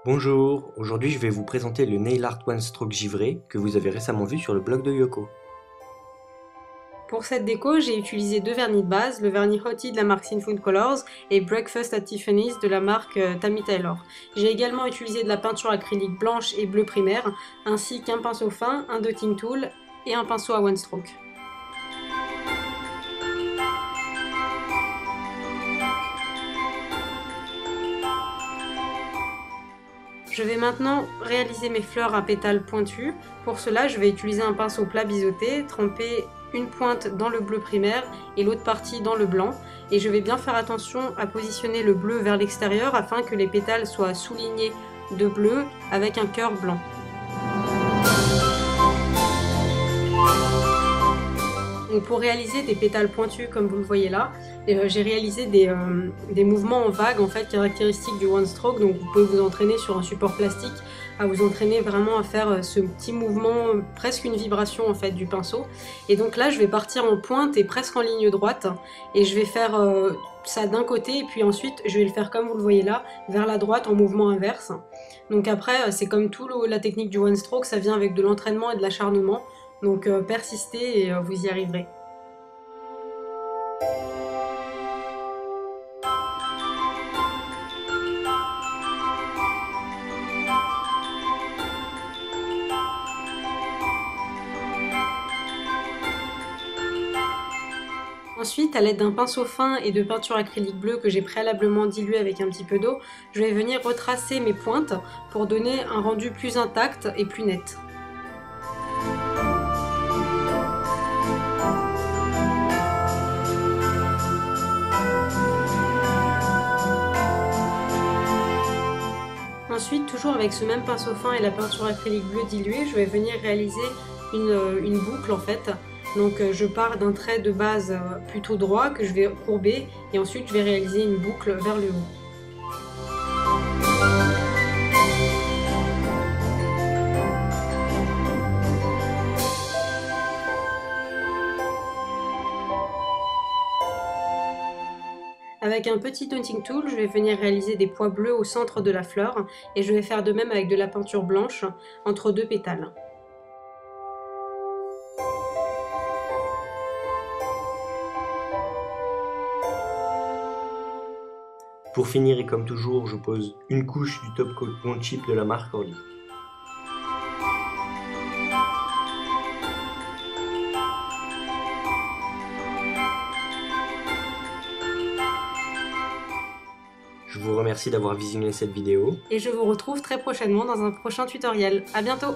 Bonjour, aujourd'hui je vais vous présenter le Nail Art One Stroke givré que vous avez récemment vu sur le blog de Yoko. Pour cette déco, j'ai utilisé deux vernis de base, le vernis Hottie de la marque Sinful Colors et Breakfast at Tiffany's de la marque Tammy Taylor. J'ai également utilisé de la peinture acrylique blanche et bleue primaire, ainsi qu'un pinceau fin, un dotting tool et un pinceau à one stroke. Je vais maintenant réaliser mes fleurs à pétales pointus. Pour cela, je vais utiliser un pinceau plat biseauté, tremper une pointe dans le bleu primaire et l'autre partie dans le blanc. Et je vais bien faire attention à positionner le bleu vers l'extérieur afin que les pétales soient soulignés de bleu avec un cœur blanc. Donc pour réaliser des pétales pointus comme vous le voyez là, j'ai réalisé des mouvements en vague en fait caractéristiques du one stroke. Donc vous pouvez vous entraîner sur un support plastique à vous entraîner vraiment à faire ce petit mouvement, presque une vibration en fait du pinceau. Et donc là je vais partir en pointe et presque en ligne droite et je vais faire ça d'un côté et puis ensuite je vais le faire comme vous le voyez là, vers la droite en mouvement inverse. Donc après c'est comme tout la technique du one stroke, ça vient avec de l'entraînement et de l'acharnement. Donc persistez et vous y arriverez. Ensuite, à l'aide d'un pinceau fin et de peinture acrylique bleue que j'ai préalablement dilué avec un petit peu d'eau, je vais venir retracer mes pointes pour donner un rendu plus intact et plus net. Ensuite, toujours avec ce même pinceau fin et la peinture acrylique bleue diluée, je vais venir réaliser une boucle en fait. Donc je pars d'un trait de base plutôt droit que je vais courber et ensuite je vais réaliser une boucle vers le haut. Avec un petit dotting tool, je vais venir réaliser des pois bleus au centre de la fleur et je vais faire de même avec de la peinture blanche entre deux pétales. Pour finir et comme toujours, je pose une couche du top coat Won't Chip de la marque Orly. Je vous remercie d'avoir visionné cette vidéo. Et je vous retrouve très prochainement dans un prochain tutoriel. À bientôt!